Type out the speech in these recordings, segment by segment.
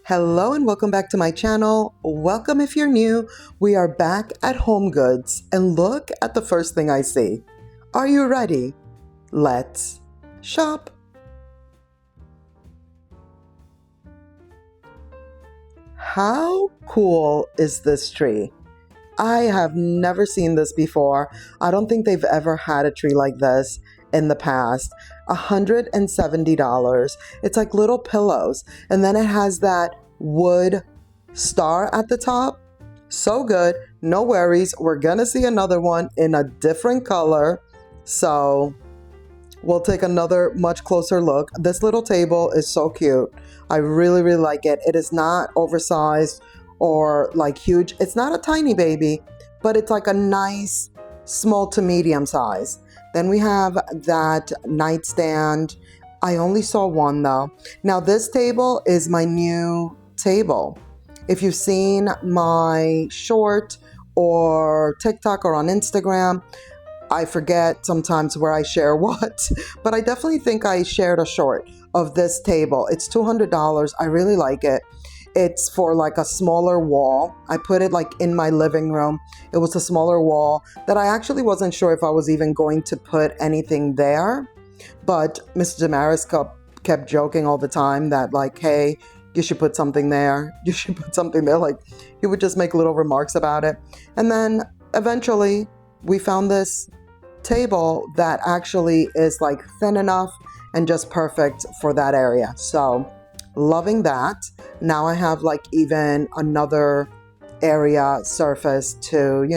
Hello and welcome back to my channel. Welcome if you're new. We are back at Homegoods and look at the first thing I see. Are you ready? Let's shop. How cool is this tree? I have never seen this before. I don't think they've ever had a tree like this in the past. $170. It's like little pillows. And then it has that wood star at the top. So good. No worries. We're gonna see another one in a different color. So we'll take another much closer look. This little table is so cute. I really, really like it. It is not oversized or like huge. It's not a tiny baby, but it's like a nice small to medium size. Then we have that nightstand. I only saw one though. Now this table is my new table. If you've seen my short or TikTok or on Instagram, I forget sometimes where I share what, but I definitely think I shared a short of this table. It's $200. I really like it. It's for like a smaller wall. I put it like in my living room. It was a smaller wall that I actually wasn't sure if I was even going to put anything there. But Mr. Damaris kept joking all the time that like, hey, you should put something there. You should put something there. Like he would just make little remarks about it. And then eventually we found this table that actually is like thin enough and just perfect for that area. So loving that. Now I have like even another area surface to,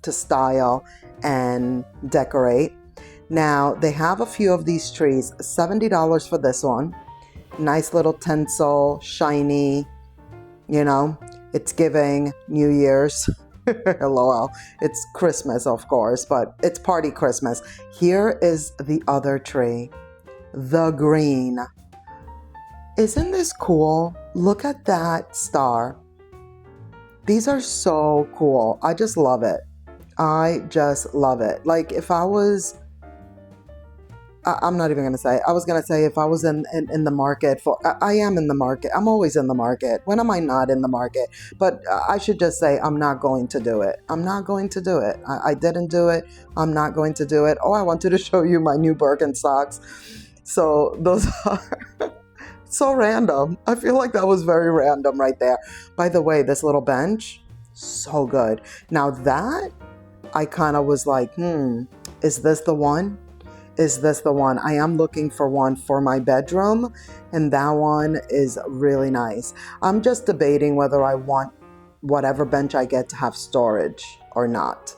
to style and decorate. Now they have a few of these trees, $70 for this one. Nice little tinsel, shiny, it's giving New Year's. LOL. It's Christmas, of course, but it's party Christmas. Here is the other tree, the green. Isn't this cool? Look at that star. These are so cool. I just love it. I just love it. Like if I was, I'm not even going to say, I was going to say if I was in the market for, I am in the market. I'm always in the market. When am I not in the market? But I should just say, I'm not going to do it. I'm not going to do it. I didn't do it. I'm not going to do it. Oh, I wanted to show you my new Birkenstocks. So those are so random. I feel like that was very random right there. By the way, this little bench, so good. Now that I kind of was like, is this the one? Is this the one? I am looking for one for my bedroom, and that one is really nice. I'm just debating whether I want whatever bench I get to have storage or not.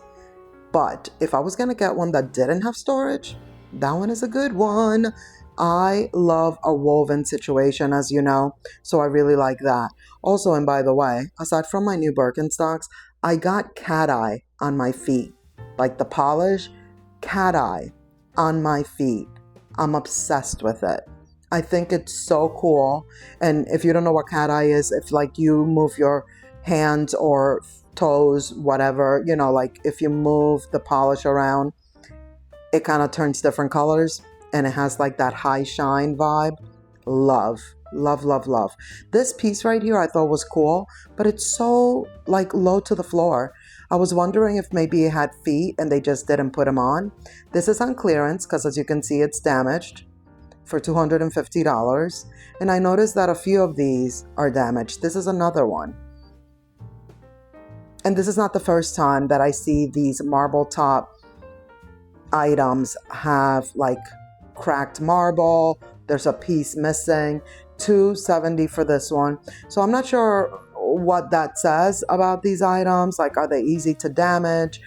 But if I was going to get one that didn't have storage, that one is a good one. I love a woven situation, as you know, so I really like that. Also, and by the way, aside from my new Birkenstocks, I got cat eye on my feet. Like the polish, cat eye on my feet. I'm obsessed with it. I think it's so cool. And if you don't know what cat eye is, if like you move your hands or toes, whatever, like if you move the polish around, it kind of turns different colors and it has like that high shine vibe. Love, love, love, love. This piece right here I thought was cool, but it's so like low to the floor. I was wondering if maybe it had feet and they just didn't put them on. This is on clearance because as you can see, it's damaged for $250. And I noticed that a few of these are damaged. This is another one. And this is not the first time that I see these marble top items have like cracked marble. There's a piece missing. $270 for this one. So I'm not sure what that says about these items. Like, are they easy to damage?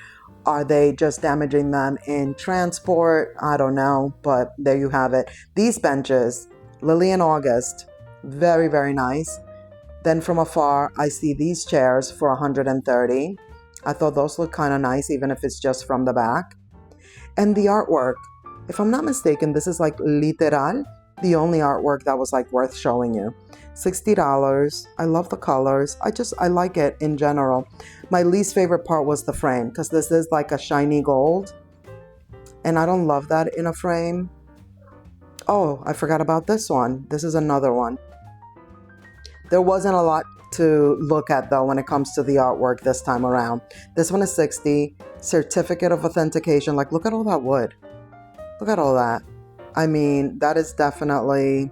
Are they just damaging them in transport? I don't know, but there you have it. These benches, Lily and August, very, very nice. Then from afar, I see these chairs for $130. I thought those look kind of nice, even if it's just from the back. And the artwork, if I'm not mistaken, this is like literal, the only artwork that was like worth showing you. $60. I love the colors. I like it in general. My least favorite part was the frame because this is like a shiny gold. And I don't love that in a frame. Oh, I forgot about this one. This is another one. There wasn't a lot to look at though when it comes to the artwork this time around. This one is 60. Certificate of authentication. Like, look at all that wood. Look at all that. I mean, that is definitely,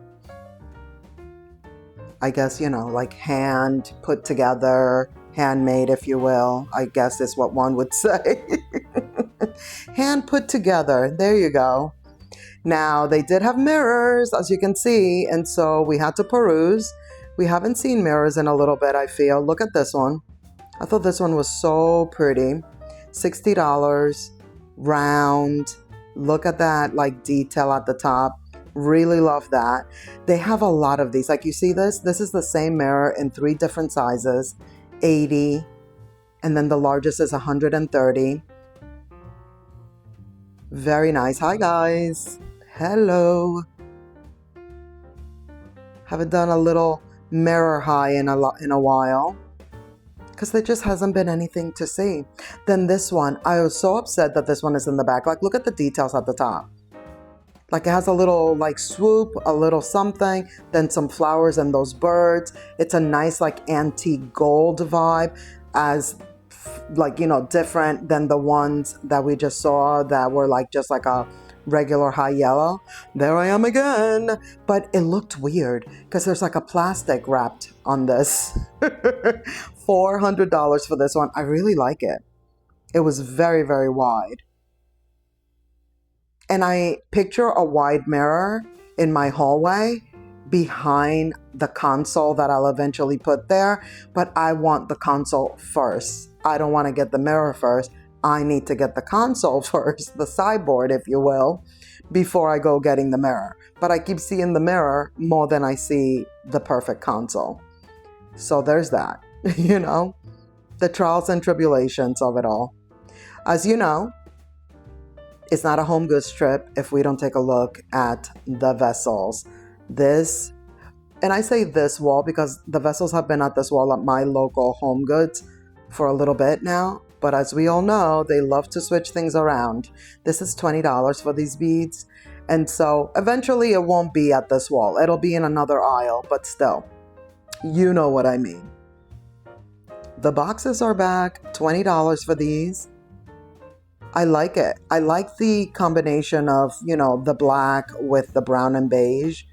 I guess, you know, like hand put together, handmade, if you will, I guess is what one would say. Hand put together. There you go. Now, they did have mirrors, as you can see, and so we had to peruse. We haven't seen mirrors in a little bit, I feel. Look at this one. I thought this one was so pretty. $60, round. Look at that, like, detail at the top. Really love that. They have a lot of these. Like, you see this? This is the same mirror in 3 different sizes. 80, and then the largest is 130. Very nice. Hi, guys. Hello. Haven't done a little mirror high in a while because there just hasn't been anything to see. Then this one, I was so upset that this one is in the back. Like, look at the details at the top. Like, it has a little like swoop, a little something, then some flowers and those birds. It's a nice like antique gold vibe, as like, you know, different than the ones that we just saw that were like just like a regular high yellow. There I am again. But it looked weird because there's like a plastic wrapped on this. $400 for this one. I really like it. It was very, very wide. And I picture a wide mirror in my hallway behind the console that I'll eventually put there. But I want the console first. I don't want to get the mirror first. I need to get the console first, the sideboard, if you will, before I go getting the mirror. But I keep seeing the mirror more than I see the perfect console. So there's that, you know, the trials and tribulations of it all. As you know, it's not a Homegoods trip if we don't take a look at the vessels. This, and I say this wall because the vessels have been at this wall at my local Homegoods for a little bit now. But as we all know, they love to switch things around. This is $20 for these beads. And so eventually it won't be at this wall. It'll be in another aisle, but still, you know what I mean. The boxes are back, $20 for these. I like it. I like the combination of, you know, the black with the brown and beige.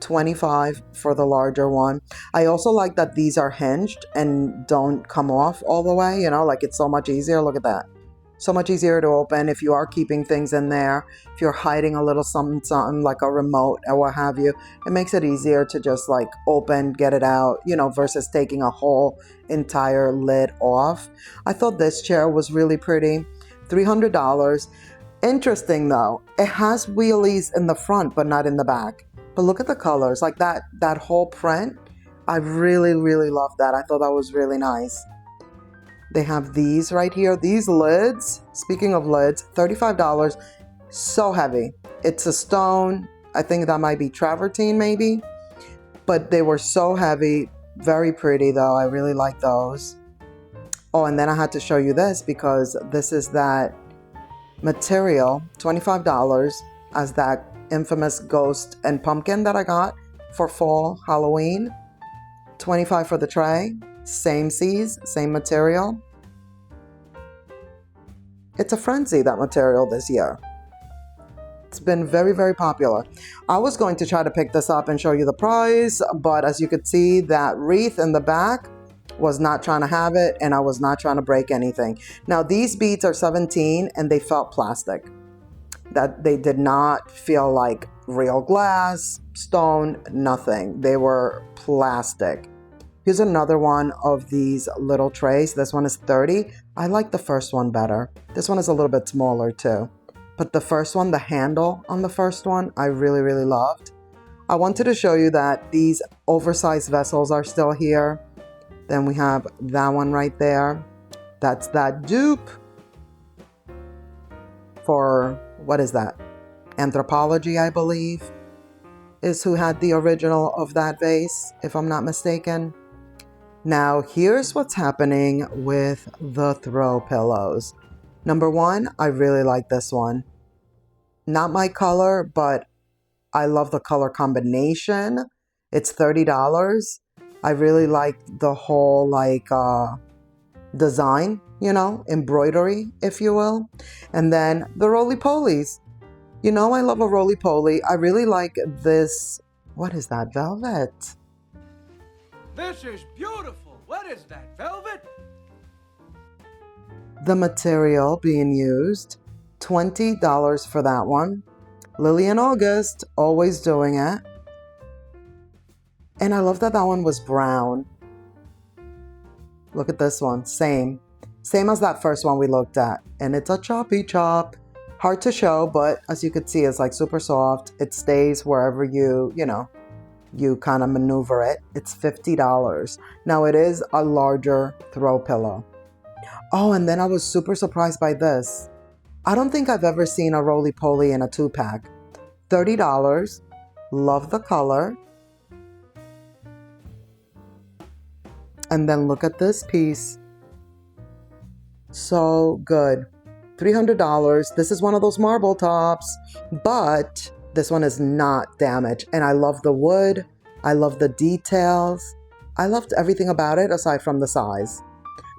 $25 for the larger one. I also like that these are hinged and don't come off all the way, you know, like it's so much easier. Look at that. So much easier to open if you are keeping things in there. If you're hiding a little something, something like a remote or what have you, it makes it easier to just like open, get it out, you know, versus taking a whole entire lid off. I thought this chair was really pretty. $300. Interesting though, it has wheelies in the front, but not in the back. But look at the colors, like that whole print. I really, really love that. I thought that was really nice. They have these right here, these lids. Speaking of lids, $35. So heavy. It's a stone. I think that might be travertine maybe. But they were so heavy. Very pretty though. I really like those. Oh, and then I had to show you this because this is that material, $25, as that infamous ghost and pumpkin that I got for fall Halloween. $25 for the tray. Same size, same material. It's a frenzy, that material this year. It's been very, very popular. I was going to try to pick this up and show you the price, but as you could see, that wreath in the back was not trying to have it, and I was not trying to break anything. Now, these beads are $17, and they felt plastic. That they did not feel like real glass, stone, nothing. They were plastic. Here's another one of these little trays. This one is $30. I like the first one better. This one is a little bit smaller too. But the first one, the handle on the first one, I really, really loved. I wanted to show you that these oversized vessels are still here. Then we have that one right there. That's that dupe for, what is that? Anthropology, I believe, is who had the original of that vase, if I'm not mistaken. Now, here's what's happening with the throw pillows. Number one, I really like this one. Not my color, but I love the color combination. It's $30. I really like the whole like design, you know, embroidery, if you will. And then the roly-polies. You know, I love a roly-poly. I really like this. What is that, velvet? This is beautiful. What is that, velvet? The material being used, $20 for that one. Lily and August, always doing it. And I love that that one was brown. Look at this one, same as that first one we looked at. And it's a choppy chop. Hard to show, but as you could see, it's like super soft. It stays wherever you kind of maneuver it. It's $50. Now it is a larger throw pillow. Oh, and then I was super surprised by this. I don't think I've ever seen a roly-poly in a 2-pack. $30. Love the color. And then look at this piece. So good. $300. This is one of those marble tops, but this one is not damaged. And I love the wood. I love the details. I loved everything about it aside from the size.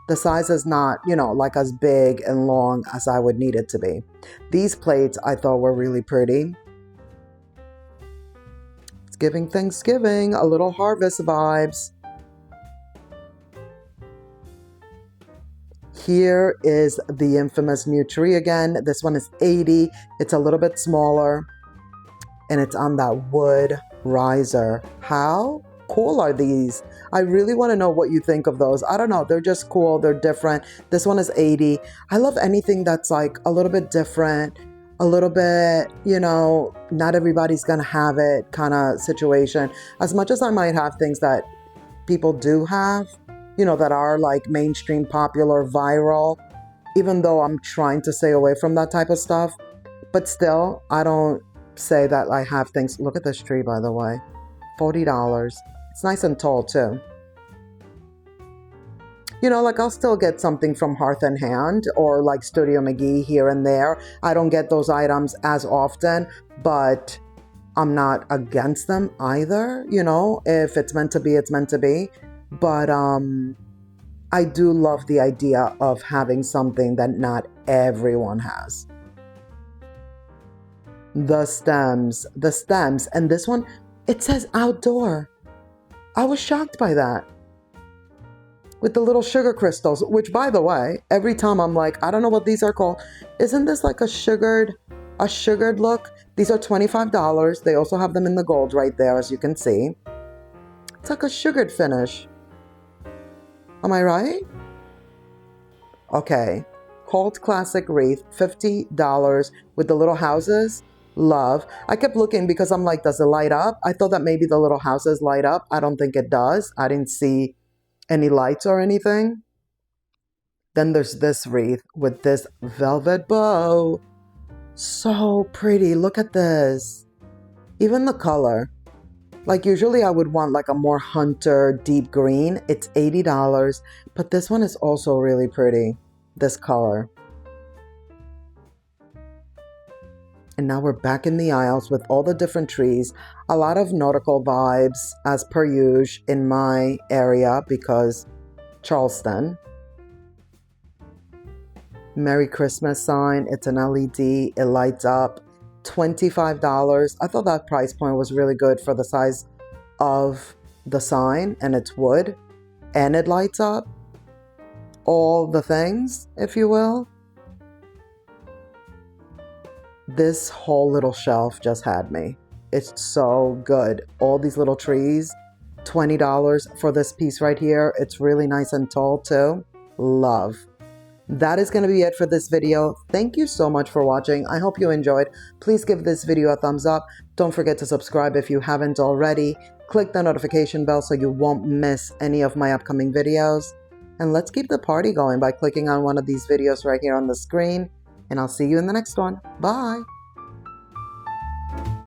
The size is not, you know, like as big and long as I would need it to be. These plates I thought were really pretty. It's giving Thanksgiving, a little harvest vibes. Here is the infamous new tree again. This one is $80. It's a little bit smaller. And it's on that wood riser. How cool are these? I really want to know what you think of those. I don't know. They're just cool. They're different. This one is $80. I love anything that's like a little bit different. A little bit, you know, not everybody's going to have it kind of situation. As much as I might have things that people do have, you know, that are like mainstream, popular, viral, even though I'm trying to stay away from that type of stuff. But still, I don't say that I have things. Look at this tree, by the way. $40. It's nice and tall, too. You know, like I'll still get something from Hearth and Hand or like Studio McGee here and there. I don't get those items as often, but I'm not against them either. You know, if it's meant to be, it's meant to be. But I do love the idea of having something that not everyone has. The stems, and this one, it says outdoor. I was shocked by that. With the little sugar crystals, which by the way, every time I'm like, I don't know what these are called. Isn't this like a sugared look? These are $25. They also have them in the gold right there, as you can see. It's like a sugared finish. Am I right? Okay. Cult Classic Wreath, $50 with the little houses. Love. I kept looking because I'm like, does it light up? I thought that maybe the little houses light up. I don't think it does. I didn't see any lights or anything. Then there's this wreath with this velvet bow. So pretty. Look at this. Even the color. Like usually I would want like a more hunter deep green. It's $80, but this one is also really pretty. This color. And now we're back in the aisles with all the different trees. A lot of nautical vibes as per usual in my area because Charleston. Merry Christmas sign. It's an LED. It lights up. $25. I thought that price point was really good for the size of the sign, and it's wood and it lights up. All the things, if you will. This whole little shelf just had me. It's so good. All these little trees. $20 for this piece right here. It's really nice and tall too. Love. That is going to be it for this video. Thank you so much for watching. I hope you enjoyed. Please give this video a thumbs up. Don't forget to subscribe if you haven't already. Click the notification bell so you won't miss any of my upcoming videos. And let's keep the party going by clicking on one of these videos right here on the screen. And I'll see you in the next one. Bye.